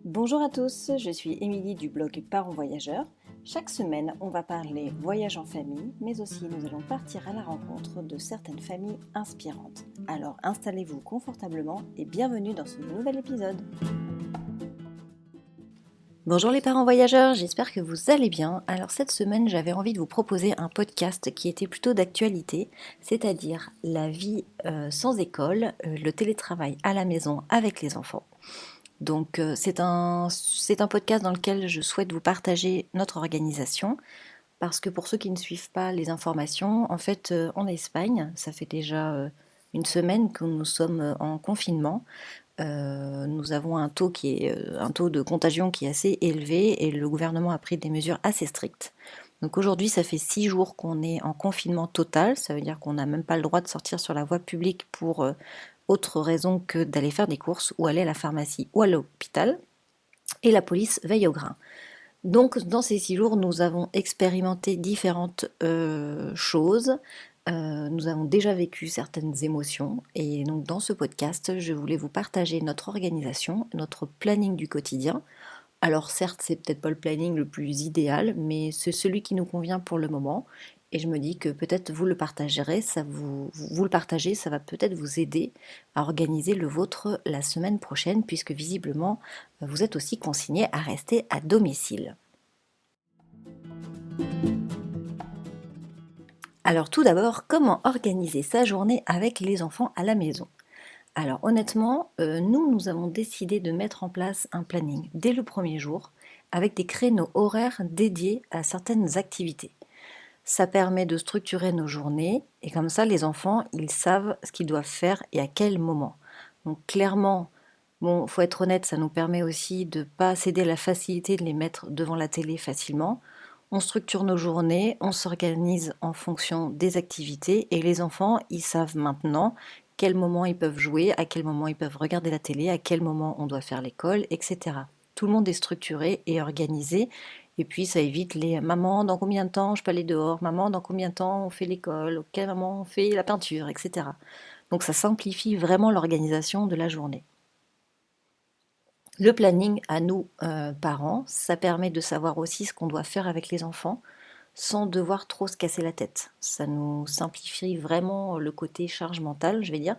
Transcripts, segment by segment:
Bonjour à tous, je suis Émilie du blog Parents Voyageurs. Chaque semaine, on va parler voyage en famille, mais aussi nous allons partir à la rencontre de certaines familles inspirantes. Alors installez-vous confortablement et bienvenue dans ce nouvel épisode. Bonjour les parents voyageurs, j'espère que vous allez bien. Alors cette semaine, j'avais envie de vous proposer un podcast qui était plutôt d'actualité, c'est-à-dire la vie sans école, le télétravail à la maison avec les enfants. Donc c'est un podcast dans lequel je souhaite vous partager notre organisation parce que pour ceux qui ne suivent pas les informations, en fait en Espagne, ça fait déjà une semaine que nous sommes en confinement. Nous avons un taux de contagion qui est assez élevé et le gouvernement a pris des mesures assez strictes. Donc aujourd'hui, ça fait 6 jours qu'on est en confinement total, ça veut dire qu'on n'a même pas le droit de sortir sur la voie publique pour autre raison que d'aller faire des courses ou aller à la pharmacie ou à l'hôpital. Et la police veille au grain. Donc dans ces 6 jours, nous avons expérimenté différentes choses. Nous avons déjà vécu certaines émotions et donc dans ce podcast, je voulais vous partager notre organisation, notre planning du quotidien. Alors certes, c'est peut-être pas le planning le plus idéal, mais c'est celui qui nous convient pour le moment. Et je me dis que peut-être vous le partagerez, vous le partagez, ça va peut-être vous aider à organiser le vôtre la semaine prochaine, puisque visiblement, vous êtes aussi consigné à rester à domicile. Alors tout d'abord, comment organiser sa journée avec les enfants à la maison? Alors honnêtement, nous avons décidé de mettre en place un planning dès le premier jour avec des créneaux horaires dédiés à certaines activités. Ça permet de structurer nos journées et comme ça les enfants, ils savent ce qu'ils doivent faire et à quel moment. Donc clairement, bon, faut être honnête, ça nous permet aussi de ne pas céder à la facilité de les mettre devant la télé facilement. On structure nos journées, on s'organise en fonction des activités et les enfants, ils savent maintenant quel moment ils peuvent jouer, à quel moment ils peuvent regarder la télé, à quel moment on doit faire l'école, etc. Tout le monde est structuré et organisé et puis ça évite les maman, dans combien de temps je peux aller dehors, maman, dans combien de temps on fait l'école, ok, maman, on fait la peinture, etc. Donc ça simplifie vraiment l'organisation de la journée. Le planning à nous, parents, ça permet de savoir aussi ce qu'on doit faire avec les enfants sans devoir trop se casser la tête. Ça nous simplifie vraiment le côté charge mentale, je vais dire,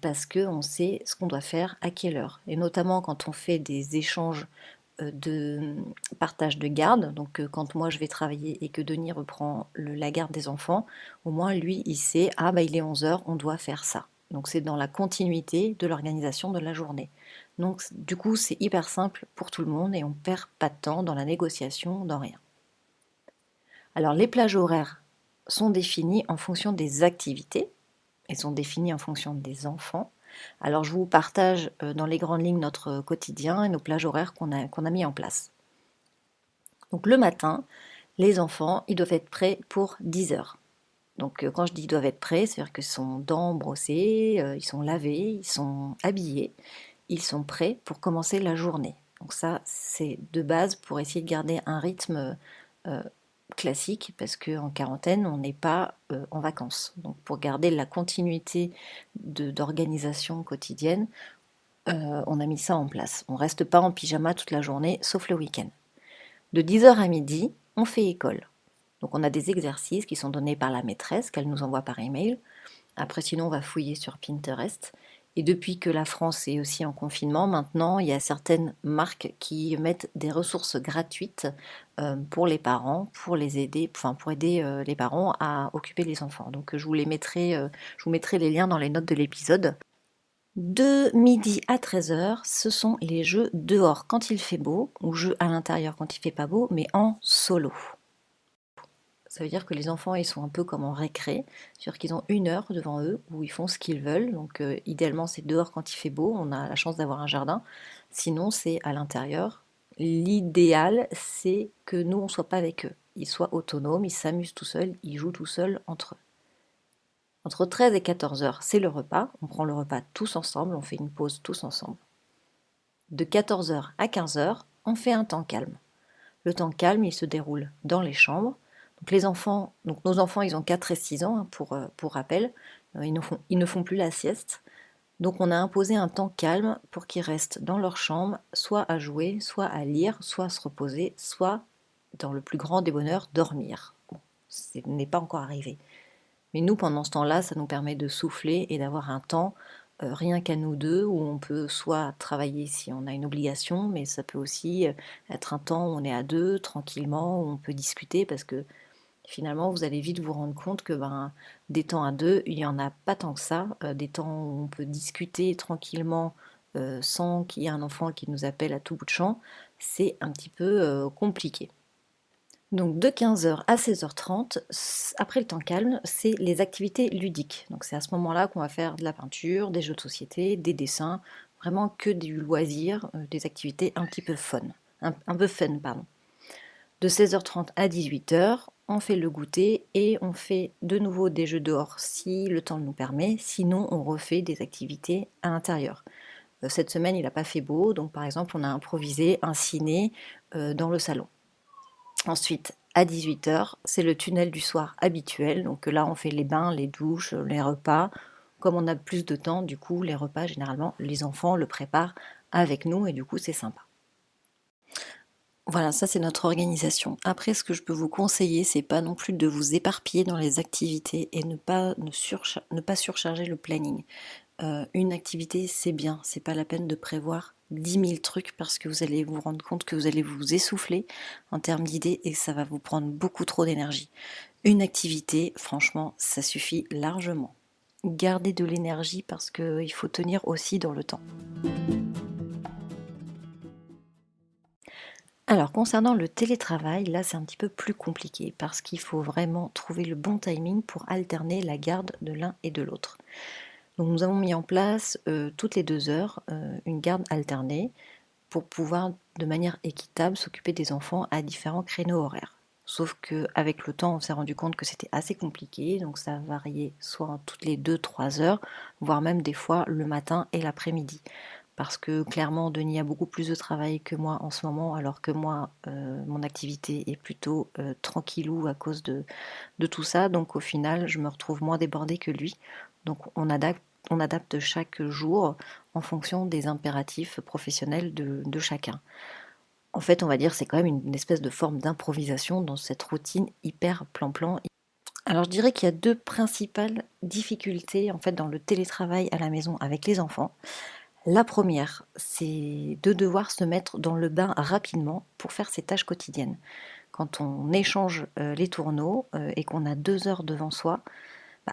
parce qu'on sait ce qu'on doit faire à quelle heure. Et notamment quand on fait des échanges de partage de garde, donc quand moi je vais travailler et que Denis reprend la garde des enfants, au moins lui il sait, ah bah il est 11 heures, on doit faire ça. Donc c'est dans la continuité de l'organisation de la journée. Donc du coup c'est hyper simple pour tout le monde et on perd pas de temps dans la négociation, dans rien. Alors les plages horaires sont définies en fonction des activités et sont définies en fonction des enfants. Alors je vous partage dans les grandes lignes notre quotidien et nos plages horaires qu'on a mis en place. Donc le matin, les enfants, ils doivent être prêts pour 10 heures. Donc quand je dis ils doivent être prêts, c'est-à-dire qu'ils sont dents brossées, ils sont lavés, ils sont habillés, ils sont prêts pour commencer la journée. Donc ça, c'est de base pour essayer de garder un rythme euh, classique parce qu'en quarantaine, on n'est pas en vacances. Donc pour garder la continuité d'organisation quotidienne, on a mis ça en place. On ne reste pas en pyjama toute la journée, sauf le week-end. De 10 heures à midi, on fait école. Donc on a des exercices qui sont donnés par la maîtresse, qu'elle nous envoie par email. Après, sinon, on va fouiller sur Pinterest. Et depuis que la France est aussi en confinement, maintenant, il y a certaines marques qui mettent des ressources gratuites pour les parents, pour les aider, enfin pour aider les parents à occuper les enfants. Donc je vous mettrai les liens dans les notes de l'épisode. De midi à 13 heures, ce sont les jeux dehors quand il fait beau, ou jeux à l'intérieur quand il fait pas beau, mais en solo. Ça veut dire que les enfants, ils sont un peu comme en récré, c'est-à-dire qu'ils ont 1 heure devant eux où ils font ce qu'ils veulent. Donc idéalement, c'est dehors quand il fait beau, on a la chance d'avoir un jardin. Sinon, c'est à l'intérieur. L'idéal, c'est que nous, on ne soit pas avec eux. Ils soient autonomes, ils s'amusent tout seuls, ils jouent tout seuls entre eux. Entre 13 et 14 heures, c'est le repas. On prend le repas tous ensemble, on fait une pause tous ensemble. De 14 heures à 15 heures, on fait un temps calme. Le temps calme, il se déroule dans les chambres. Donc les enfants, donc nos enfants, ils ont 4 et 6 ans, pour rappel. Ils ne font plus la sieste. Donc on a imposé un temps calme pour qu'ils restent dans leur chambre, soit à jouer, soit à lire, soit à se reposer, soit, dans le plus grand des bonheurs, dormir. Bon, ce n'est pas encore arrivé. Mais nous, pendant ce temps-là, ça nous permet de souffler et d'avoir un temps rien qu'à nous deux, où on peut soit travailler si on a une obligation, mais ça peut aussi être un temps où on est à deux, tranquillement, où on peut discuter, parce que finalement, vous allez vite vous rendre compte que des temps à deux, il n'y en a pas tant que ça. Des temps où on peut discuter tranquillement sans qu'il y ait un enfant qui nous appelle à tout bout de champ, c'est un petit peu compliqué. Donc de 15h à 16h30, après le temps calme, c'est les activités ludiques. Donc c'est à ce moment-là qu'on va faire de la peinture, des jeux de société, des dessins, vraiment que du loisir, des activités un petit peu fun, un peu fun, pardon. De 16h30 à 18h, on fait le goûter et on fait de nouveau des jeux dehors si le temps le nous permet, sinon on refait des activités à l'intérieur. Cette semaine, il n'a pas fait beau, donc par exemple, on a improvisé un ciné dans le salon. Ensuite, à 18h, c'est le tunnel du soir habituel. Donc là, on fait les bains, les douches, les repas. Comme on a plus de temps, du coup, les repas, généralement, les enfants le préparent avec nous et du coup, c'est sympa. Voilà, ça c'est notre organisation. Après, ce que je peux vous conseiller, c'est pas non plus de vous éparpiller dans les activités et ne pas surcharger le planning. Une activité, c'est bien, c'est pas la peine de prévoir 10 000 trucs parce que vous allez vous rendre compte que vous allez vous essouffler en termes d'idées et ça va vous prendre beaucoup trop d'énergie. Une activité, franchement, ça suffit largement. Gardez de l'énergie parce qu'il faut tenir aussi dans le temps. Alors, concernant le télétravail, là c'est un petit peu plus compliqué parce qu'il faut vraiment trouver le bon timing pour alterner la garde de l'un et de l'autre. Donc nous avons mis en place toutes les 2 heures une garde alternée pour pouvoir de manière équitable s'occuper des enfants à différents créneaux horaires. Sauf qu'avec le temps, on s'est rendu compte que c'était assez compliqué, donc ça variait soit toutes les 2-3 heures, voire même des fois le matin et l'après-midi. Parce que clairement, Denis a beaucoup plus de travail que moi en ce moment, alors que moi, mon activité est plutôt tranquillou à cause de tout ça. Donc au final, je me retrouve moins débordée que lui. Donc on adapte chaque jour en fonction des impératifs professionnels de chacun. En fait, on va dire c'est quand même une espèce de forme d'improvisation dans cette routine hyper plan-plan. Alors je dirais qu'il y a deux principales difficultés en fait dans le télétravail à la maison avec les enfants. La première, c'est de devoir se mettre dans le bain rapidement pour faire ses tâches quotidiennes. Quand on échange les tourneaux et qu'on a 2 heures devant soi,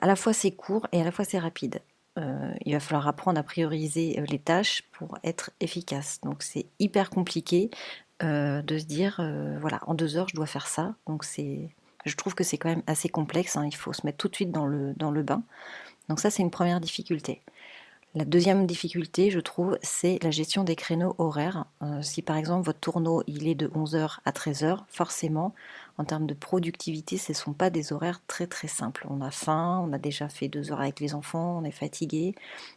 à la fois c'est court et à la fois c'est rapide. Il va falloir apprendre à prioriser les tâches pour être efficace. Donc c'est hyper compliqué de se dire, voilà, en 2 heures je dois faire ça. Donc je trouve que c'est quand même assez complexe, hein. Il faut se mettre tout de suite dans le bain. Donc ça c'est une première difficulté. La deuxième difficulté, je trouve, c'est la gestion des créneaux horaires. Si par exemple votre tourneau il est de 11h à 13h, forcément, en termes de productivité, ce ne sont pas des horaires très très simples. On a faim, on a déjà fait 2 heures avec les enfants, on est fatigué.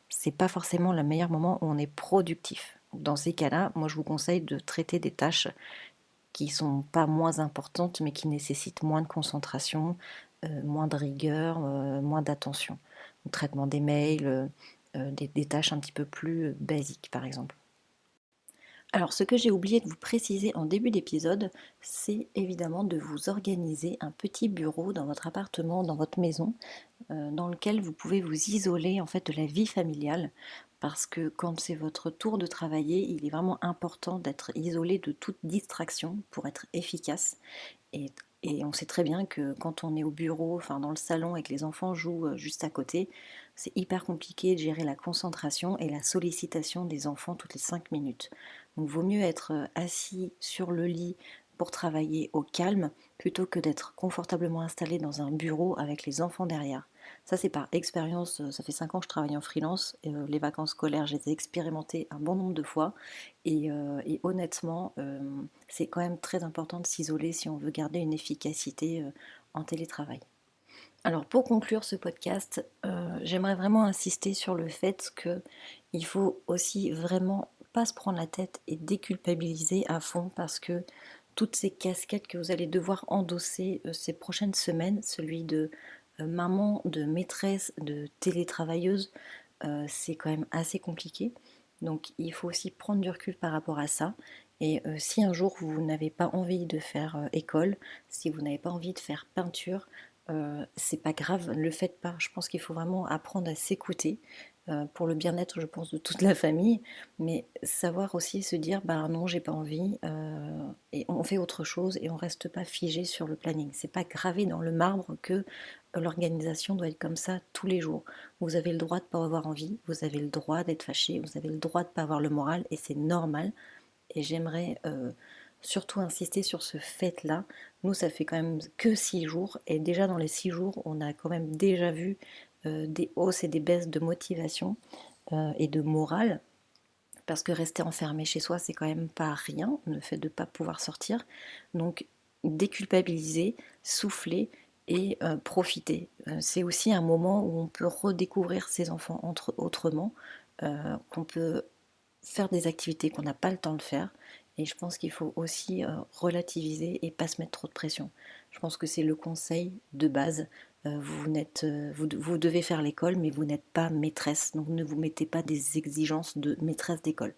C'est pas forcément le meilleur moment où on est productif. Dans ces cas-là, moi je vous conseille de traiter des tâches qui sont pas moins importantes, mais qui nécessitent moins de concentration, moins de rigueur, moins d'attention. Le traitement des mails, des tâches un petit peu plus basiques, par exemple. Alors, ce que j'ai oublié de vous préciser en début d'épisode, c'est évidemment de vous organiser un petit bureau dans votre appartement, dans votre maison, dans lequel vous pouvez vous isoler en fait de la vie familiale, parce que quand c'est votre tour de travailler, il est vraiment important d'être isolé de toute distraction pour être efficace. Et, et on sait très bien que quand on est au bureau, enfin dans le salon et que les enfants jouent juste à côté, c'est hyper compliqué de gérer la concentration et la sollicitation des enfants toutes les 5 minutes. Donc vaut mieux être assis sur le lit pour travailler au calme plutôt que d'être confortablement installé dans un bureau avec les enfants derrière. Ça c'est par expérience, ça fait 5 ans que je travaille en freelance, et, les vacances scolaires je les ai expérimentées un bon nombre de fois et honnêtement c'est quand même très important de s'isoler si on veut garder une efficacité en télétravail. Alors pour conclure ce podcast, j'aimerais vraiment insister sur le fait qu'il faut aussi vraiment pas se prendre la tête et déculpabiliser à fond parce que toutes ces casquettes que vous allez devoir endosser ces prochaines semaines, celui de maman, de maîtresse, de télétravailleuse, c'est quand même assez compliqué. Donc il faut aussi prendre du recul par rapport à ça. Et si un jour vous n'avez pas envie de faire école, si vous n'avez pas envie de faire peinture, c'est pas grave, ne le faites pas. Je pense qu'il faut vraiment apprendre à s'écouter pour le bien-être, je pense, de toute la famille, mais savoir aussi se dire, bah non, j'ai pas envie, et on fait autre chose et on reste pas figé sur le planning. C'est pas gravé dans le marbre que l'organisation doit être comme ça tous les jours. Vous avez le droit de pas avoir envie, vous avez le droit d'être fâché, vous avez le droit de pas avoir le moral et c'est normal. Et j'aimerais surtout insister sur ce fait-là. Nous, ça fait quand même que 6 jours et déjà dans les 6 jours, on a quand même déjà vu des hausses et des baisses de motivation et de morale. Parce que rester enfermé chez soi, c'est quand même pas rien, le fait de ne pas pouvoir sortir. Donc, déculpabiliser, souffler et profiter. C'est aussi un moment où on peut redécouvrir ses enfants autrement, qu'on peut faire des activités qu'on n'a pas le temps de faire. Et je pense qu'il faut aussi relativiser et pas se mettre trop de pression. Je pense que c'est le conseil de base. Vous devez faire l'école, mais vous n'êtes pas maîtresse. Donc ne vous mettez pas des exigences de maîtresse d'école.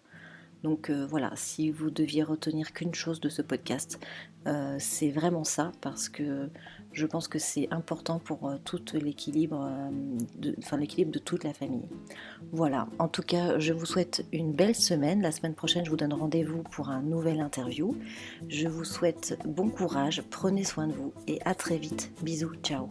Donc voilà, si vous deviez retenir qu'une chose de ce podcast, c'est vraiment ça, parce que je pense que c'est important pour tout l'équilibre, l'équilibre de toute la famille. Voilà, en tout cas, je vous souhaite une belle semaine. La semaine prochaine, je vous donne rendez-vous pour un nouvel interview. Je vous souhaite bon courage, prenez soin de vous et à très vite. Bisous, ciao.